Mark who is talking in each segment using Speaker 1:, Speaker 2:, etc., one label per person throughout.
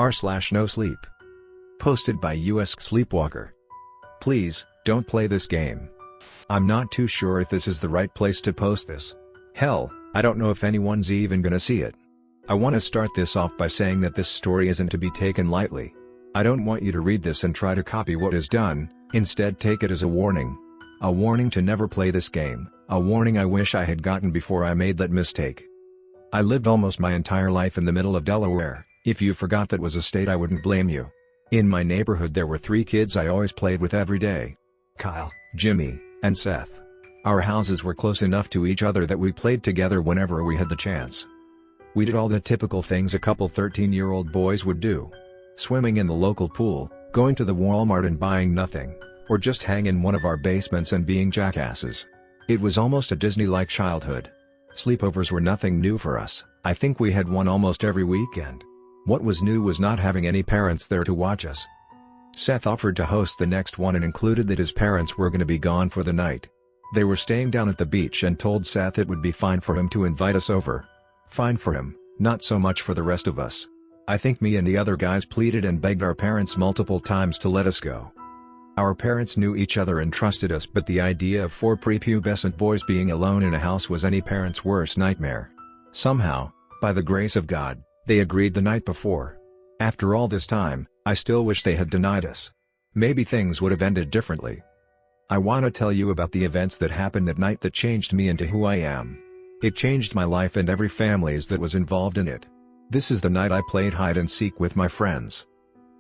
Speaker 1: r/NoSleep. Posted by S-CSleepwalker. Please, don't play this game. I'm not too sure if this is the right place to post this. Hell, I don't know if anyone's even gonna see it. I want to start this off by saying that this story isn't to be taken lightly. I don't want you to read this and try to copy what is done, instead take it as a warning. A warning to never play this game, a warning I wish I had gotten before I made that mistake. I lived almost my entire life in the middle of Delaware. If you forgot that was a state, I wouldn't blame you. In my neighborhood there were 3 kids I always played with every day. Kyle, Jimmy, and Seth. Our houses were close enough to each other that we played together whenever we had the chance. We did all the typical things a couple 13-year-old boys would do. Swimming in the local pool, going to the Walmart and buying nothing, or just hang in one of our basements and being jackasses. It was almost a Disney-like childhood. Sleepovers were nothing new for us. I think we had one almost every weekend. What was new was not having any parents there to watch us. Seth offered to host the next one and included that his parents were gonna be gone for the night. They were staying down at the beach and told Seth it would be fine for him to invite us over. Fine for him, not so much for the rest of us. I think me and the other guys pleaded and begged our parents multiple times to let us go. Our parents knew each other and trusted us, but the idea of 4 prepubescent boys being alone in a house was any parent's worst nightmare. Somehow, by the grace of God, they agreed the night before. After all this time, I still wish they had denied us. Maybe things would have ended differently. I want to tell you about the events that happened that night that changed me into who I am. It changed my life and every family's that was involved in it. This is the night I played hide and seek with my friends.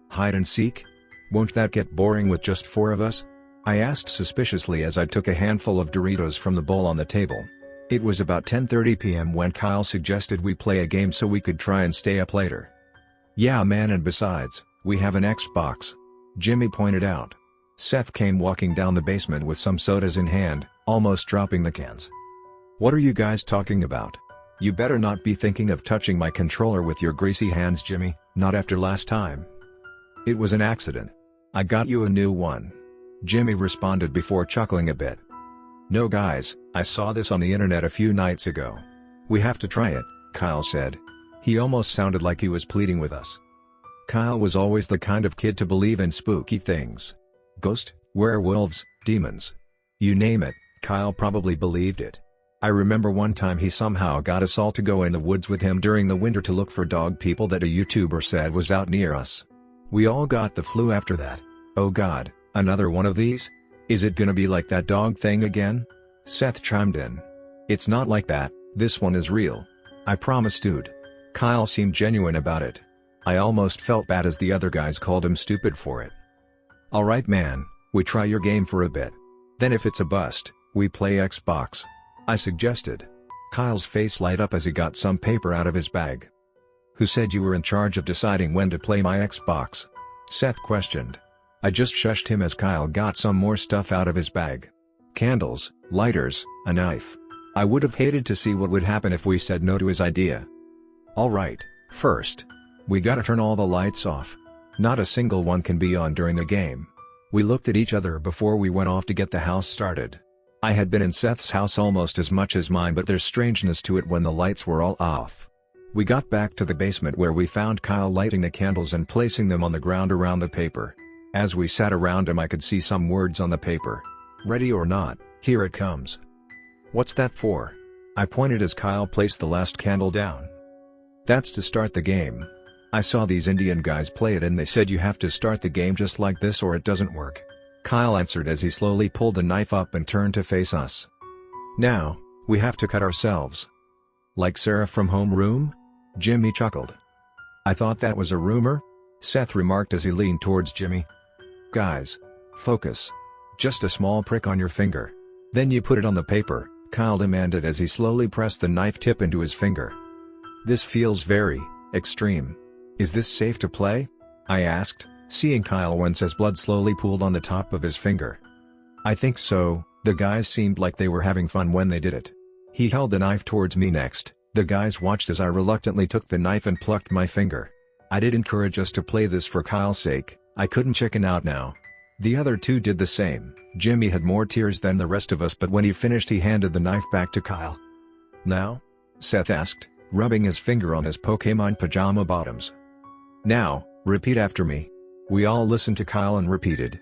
Speaker 1: Hide and seek? Won't that get boring with just 4 of us? I asked suspiciously as I took a handful of Doritos from the bowl on the table. It was about 10:30 p.m. when Kyle suggested we play a game so we could try and stay up later. Yeah man, and besides, we have an Xbox. Jimmy pointed out. Seth came walking down the basement with some sodas in hand, almost dropping the cans. What are you guys talking about? You better not be thinking of touching my controller with your greasy hands, Jimmy, not after last time. It was an accident. I got you a new one. Jimmy responded before chuckling a bit. No guys, I saw this on the internet a few nights ago. We have to try it, Kyle said. He almost sounded like he was pleading with us. Kyle was always the kind of kid to believe in spooky things. Ghosts, werewolves, demons. You name it, Kyle probably believed it. I remember one time he somehow got us all to go in the woods with him during the winter to look for dog people that a YouTuber said was out near us. We all got the flu after that. Oh god, another one of these? Is it gonna be like that dog thing again? Seth chimed in. It's not like that, this one is real. I promise dude. Kyle seemed genuine about it. I almost felt bad as the other guys called him stupid for it. Alright man, we try your game for a bit. Then if it's a bust, we play Xbox. I suggested. Kyle's face light up as he got some paper out of his bag. Who said you were in charge of deciding when to play my Xbox? Seth questioned. I just shushed him as Kyle got some more stuff out of his bag. Candles, lighters, a knife. I would have hated to see what would happen if we said no to his idea. Alright, first. We gotta turn all the lights off. Not a single one can be on during the game. We looked at each other before we went off to get the house started. I had been in Seth's house almost as much as mine, but there's strangeness to it when the lights were all off. We got back to the basement where we found Kyle lighting the candles and placing them on the ground around the paper. As we sat around him I could see some words on the paper. Ready or not, here it comes. What's that for? I pointed as Kyle placed the last candle down. That's to start the game. I saw these Indian guys play it and they said you have to start the game just like this or it doesn't work. Kyle answered as he slowly pulled the knife up and turned to face us. Now, we have to cut ourselves. Like Sarah from Homeroom? Jimmy chuckled. I thought that was a rumor? Seth remarked as he leaned towards Jimmy. Guys. Focus. Just a small prick on your finger. Then you put it on the paper, Kyle demanded as he slowly pressed the knife tip into his finger. This feels very extreme. Is this safe to play? I asked, seeing Kyle wince as blood slowly pooled on the top of his finger. I think so, the guys seemed like they were having fun when they did it. He held the knife towards me next, the guys watched as I reluctantly took the knife and plucked my finger. I did encourage us to play this for Kyle's sake, I couldn't chicken out now. The other 2 did the same. Jimmy had more tears than the rest of us, but when he finished he handed the knife back to Kyle. Now? Seth asked, rubbing his finger on his Pokemon pajama bottoms. Now, Repeat after me. We all listened to Kyle and repeated.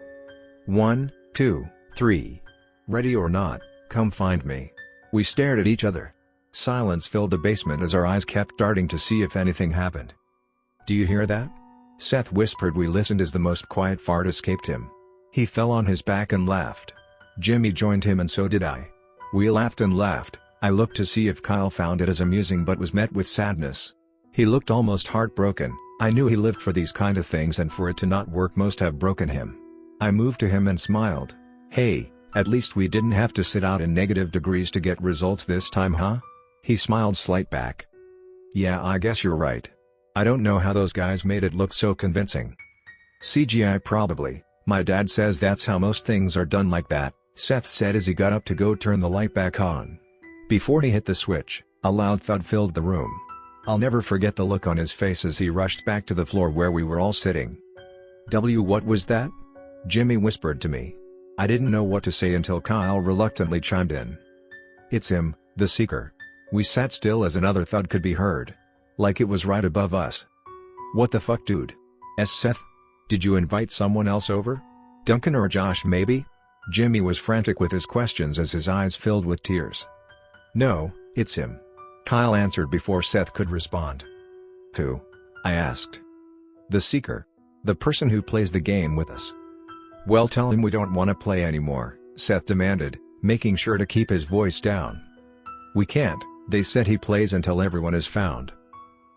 Speaker 1: 1, 2, 3. Ready or not, come find me. We stared at each other. Silence filled the basement as our eyes kept darting to see if anything happened. Do you hear that? Seth whispered. We listened as the most quiet fart escaped him. He fell on his back and laughed. Jimmy joined him and so did I. We laughed and laughed. I looked to see if Kyle found it as amusing but was met with sadness. He looked almost heartbroken. I knew he lived for these kind of things and for it to not work must have broken him. I moved to him and smiled. Hey, at least we didn't have to sit out in negative degrees to get results this time, huh? He smiled slight back. Yeah, I guess you're right. I don't know how those guys made it look so convincing. CGI probably. My dad says that's how most things are done like that, Seth said as he got up to go turn the light back on. Before he hit the switch, a loud thud filled the room. I'll never forget the look on his face as he rushed back to the floor where we were all sitting. What was that? Jimmy whispered to me. I didn't know what to say until Kyle reluctantly chimed in. It's him, the seeker. We sat still as another thud could be heard. Like it was right above us. What the fuck, dude? Seth? Did you invite someone else over? Duncan or Josh maybe? Jimmy was frantic with his questions as his eyes filled with tears. No, it's him. Kyle answered before Seth could respond. Who? I asked. The seeker. The person who plays the game with us. Well, tell him we don't want to play anymore, Seth demanded, making sure to keep his voice down. We can't, they said he plays until everyone is found.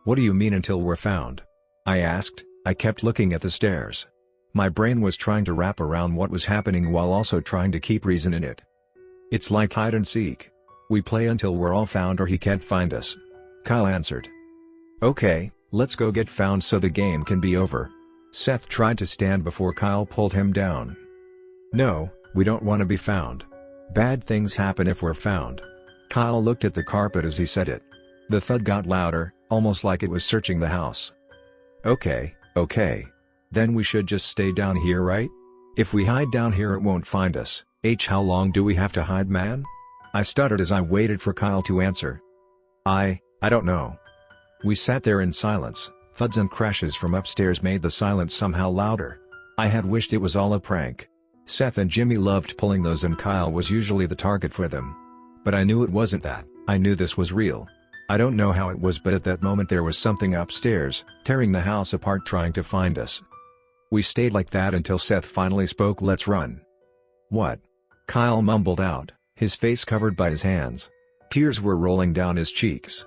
Speaker 1: What do you mean until we're found? I asked. I kept looking at the stairs. My brain was trying to wrap around what was happening while also trying to keep reason in it. It's like hide and seek. We play until we're all found or he can't find us. Kyle answered. Okay, let's go get found so the game can be over. Seth tried to stand before Kyle pulled him down. No, we don't want to be found. Bad things happen if we're found. Kyle looked at the carpet as he said it. The thud got louder, almost like it was searching the house. Okay. Then we should just stay down here, right? If we hide down here it won't find us. How long do we have to hide, man? I stuttered as I waited for Kyle to answer. I don't know. We sat there in silence. Thuds and crashes from upstairs made the silence somehow louder. I had wished it was all a prank. Seth and Jimmy loved pulling those and Kyle was usually the target for them. But I knew it wasn't that. I knew this was real. I don't know how it was, but at that moment there was something upstairs, tearing the house apart trying to find us. We stayed like that until Seth finally spoke. Let's run. What? Kyle mumbled out, his face covered by his hands. Tears were rolling down his cheeks.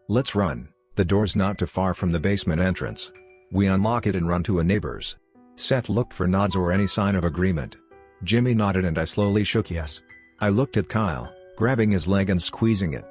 Speaker 1: Let's run. The door's not too far from the basement entrance. We unlock it and run to a neighbor's. Seth looked for nods or any sign of agreement. Jimmy nodded and I slowly shook yes. I looked at Kyle, grabbing his leg and squeezing it.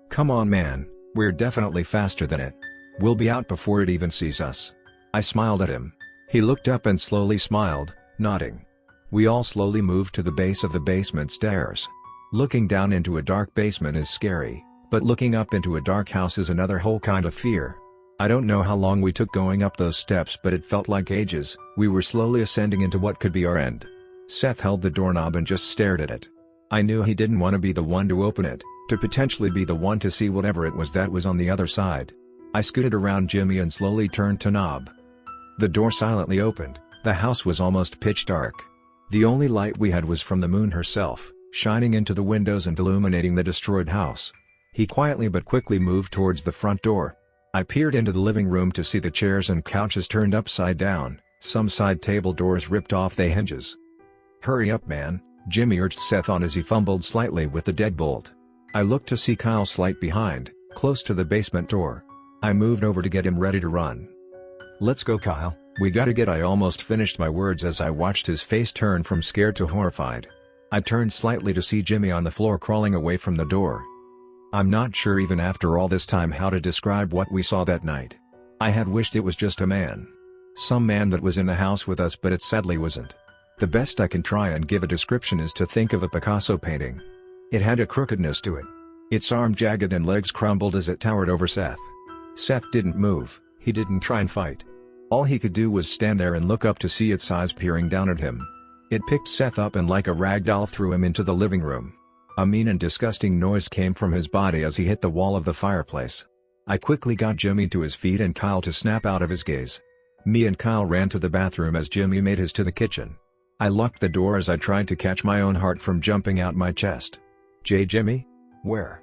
Speaker 1: Come on, man, we're definitely faster than it. We'll be out before it even sees us. I smiled at him. He looked up and slowly smiled, nodding. We all slowly moved to the base of the basement stairs. Looking down into a dark basement is scary, but looking up into a dark house is another whole kind of fear. I don't know how long we took going up those steps, but it felt like ages. We were slowly ascending into what could be our end. Seth held the doorknob and just stared at it. I knew he didn't want to be the one to open it, to potentially be the one to see whatever it was that was on the other side. I scooted around Jimmy and slowly turned to knob. The door silently opened. The house was almost pitch dark. The only light we had was from the moon herself, shining into the windows and illuminating the destroyed house. He quietly but quickly moved towards the front door. I peered into the living room to see the chairs and couches turned upside down, some side table doors ripped off the hinges. Hurry up, man, Jimmy urged Seth on as he fumbled slightly with the deadbolt. I looked to see Kyle slight behind, close to the basement door. I moved over to get him ready to run. Let's go, Kyle, we gotta get. I almost finished my words as I watched his face turn from scared to horrified. I turned slightly to see Jimmy on the floor crawling away from the door. I'm not sure even after all this time how to describe what we saw that night. I had wished it was just a man. Some man that was in the house with us, but it sadly wasn't. The best I can try and give a description is to think of a Picasso painting. It had a crookedness to it. Its arm jagged and legs crumbled as it towered over Seth. Seth didn't move, he didn't try and fight. All he could do was stand there and look up to see its eyes peering down at him. It picked Seth up and like a rag doll threw him into the living room. A mean and disgusting noise came from his body as he hit the wall of the fireplace. I quickly got Jimmy to his feet and Kyle to snap out of his gaze. Me and Kyle ran to the bathroom as Jimmy made his to the kitchen. I locked the door as I tried to catch my own heart from jumping out my chest. Jimmy? Where?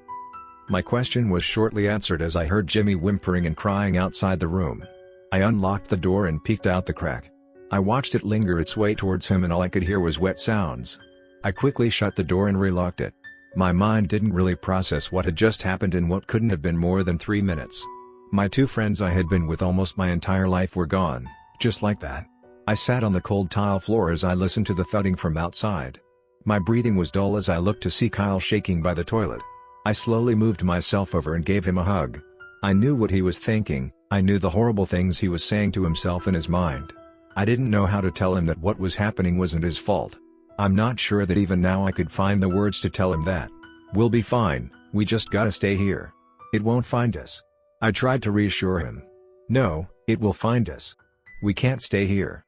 Speaker 1: My question was shortly answered as I heard Jimmy whimpering and crying outside the room. I unlocked the door and peeked out the crack. I watched it linger its way towards him and all I could hear was wet sounds. I quickly shut the door and relocked it. My mind didn't really process what had just happened in what couldn't have been more than 3 minutes. My 2 friends I had been with almost my entire life were gone, just like that. I sat on the cold tile floor as I listened to the thudding from outside. My breathing was dull as I looked to see Kyle shaking by the toilet. I slowly moved myself over and gave him a hug. I knew what he was thinking, I knew the horrible things he was saying to himself in his mind. I didn't know how to tell him that what was happening wasn't his fault. I'm not sure that even now I could find the words to tell him that. We'll be fine, we just gotta stay here. It won't find us. I tried to reassure him. No, it will find us. We can't stay here.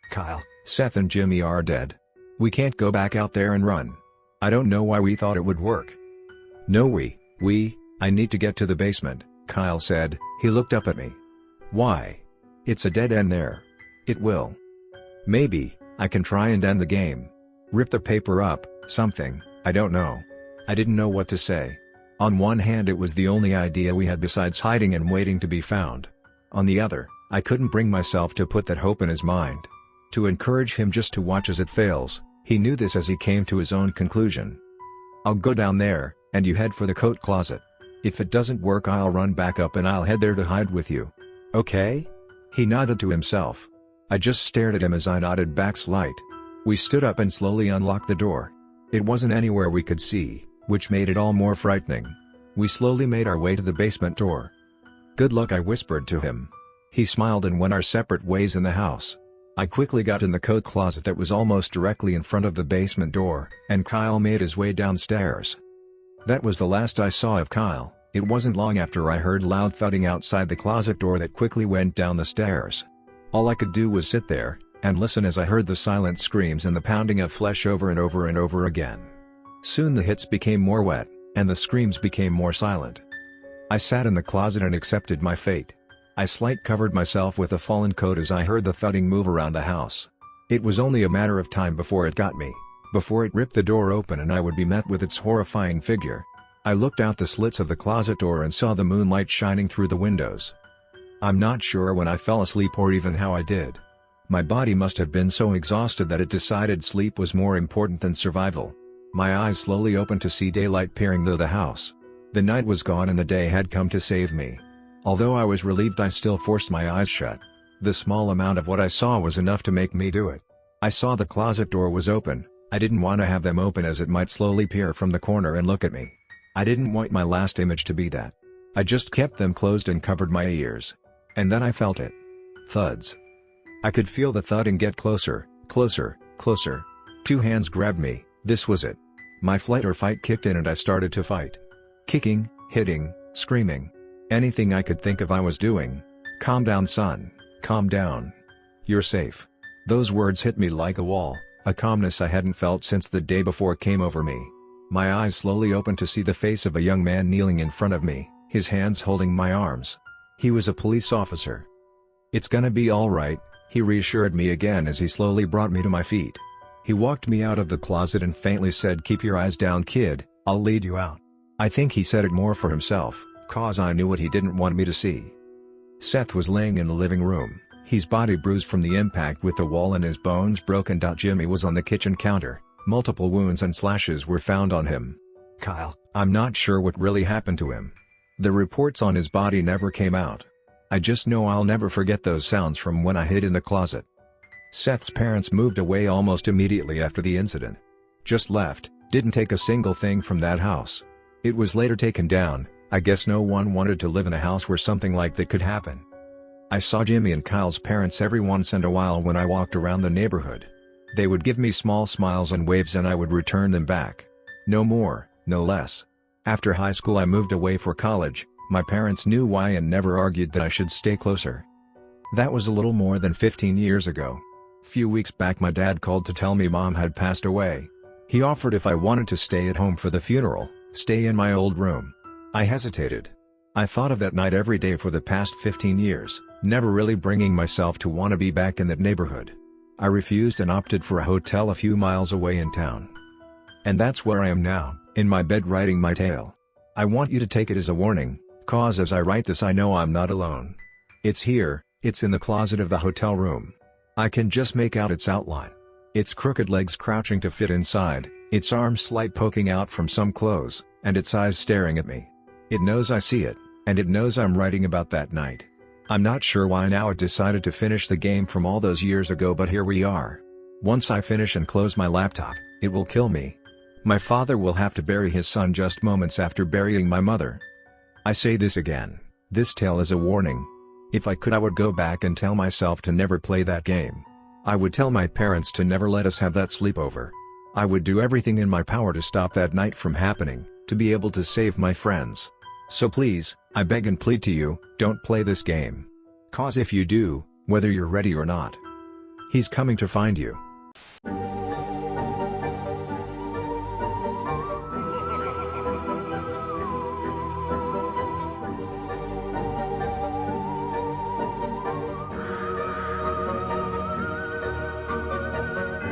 Speaker 1: Kyle, Seth and Jimmy are dead. We can't go back out there and run. I don't know why we thought it would work. No I need to get to the basement, Kyle said. He looked up at me. Why? It's a dead end there. It will. Maybe, I can try and end the game. Rip the paper up, something, I don't know. I didn't know what to say. On one hand it was the only idea we had besides hiding and waiting to be found. On the other, I couldn't bring myself to put that hope in his mind. To encourage him just to watch as it fails, he knew this as he came to his own conclusion. I'll go down there, and you head for the coat closet. If it doesn't work I'll run back up and I'll head there to hide with you. Okay? He nodded to himself. I just stared at him as I nodded back slight. We stood up and slowly unlocked the door. It wasn't anywhere we could see, which made it all more frightening. We slowly made our way to the basement door. Good luck, I whispered to him. He smiled and went our separate ways in the house. I quickly got in the coat closet that was almost directly in front of the basement door, and Kyle made his way downstairs. That was the last I saw of Kyle. It wasn't long after I heard loud thudding outside the closet door that quickly went down the stairs. All I could do was sit there, and listen as I heard the silent screams and the pounding of flesh over and over and over again. Soon the hits became more wet, and the screams became more silent. I sat in the closet and accepted my fate. I slight covered myself with a fallen coat as I heard the thudding move around the house. It was only a matter of time before it got me, before it ripped the door open and I would be met with its horrifying figure. I looked out the slits of the closet door and saw the moonlight shining through the windows. I'm not sure when I fell asleep or even how I did. My body must have been so exhausted that it decided sleep was more important than survival. My eyes slowly opened to see daylight peering through the house. The night was gone and the day had come to save me. Although I was relieved, I still forced my eyes shut. The small amount of what I saw was enough to make me do it. I saw the closet door was open. I didn't want to have them open as it might slowly peer from the corner and look at me. I didn't want my last image to be that. I just kept them closed and covered my ears. And then I felt it. Thuds. I could feel the thudding get closer, closer, closer. 2 hands grabbed me. This was it. My flight or fight kicked in and I started to fight. Kicking, hitting, screaming. Anything I could think of I was doing. Calm down, son. Calm down. You're safe. Those words hit me like a wall. A calmness I hadn't felt since the day before came over me. My eyes slowly opened to see the face of a young man kneeling in front of me, his hands holding my arms. He was a police officer. It's gonna be alright, he reassured me again as he slowly brought me to my feet. He walked me out of the closet and faintly said, "Keep your eyes down, kid, I'll lead you out." I think he said it more for himself, cause I knew what he didn't want me to see. Seth was laying in the living room, his body bruised from the impact with the wall and his bones broken. Jimmy was on the kitchen counter, multiple wounds and slashes were found on him. Kyle, I'm not sure what really happened to him. The reports on his body never came out. I just know I'll never forget those sounds from when I hid in the closet. Seth's parents moved away almost immediately after the incident. Just left, didn't take a single thing from that house. It was later taken down. I guess no one wanted to live in a house where something like that could happen. I saw Jimmy and Kyle's parents every once in a while when I walked around the neighborhood. They would give me small smiles and waves and I would return them back. No more, no less. After high school I moved away for college. My parents knew why and never argued that I should stay closer. That was a little more than 15 years ago. Few weeks back my dad called to tell me mom had passed away. He offered if I wanted to stay at home for the funeral, stay in my old room. I hesitated. I thought of that night every day for the past 15 years, never really bringing myself to want to be back in that neighborhood. I refused and opted for a hotel a few miles away in town. And that's where I am now, in my bed writing my tale. I want you to take it as a warning, cause as I write this I know I'm not alone. It's here, it's in the closet of the hotel room. I can just make out its outline. Its crooked legs crouching to fit inside, its arms slight poking out from some clothes, and its eyes staring at me. It knows I see it, and it knows I'm writing about that night. I'm not sure why now it decided to finish the game from all those years ago, but here we are. Once I finish and close my laptop, it will kill me. My father will have to bury his son just moments after burying my mother. I say this again, this tale is a warning. If I could I would go back and tell myself to never play that game. I would tell my parents to never let us have that sleepover. I would do everything in my power to stop that night from happening, to be able to save my friends. So please, I beg and plead to you, don't play this game. Cause if you do, whether you're ready or not, he's coming to find you.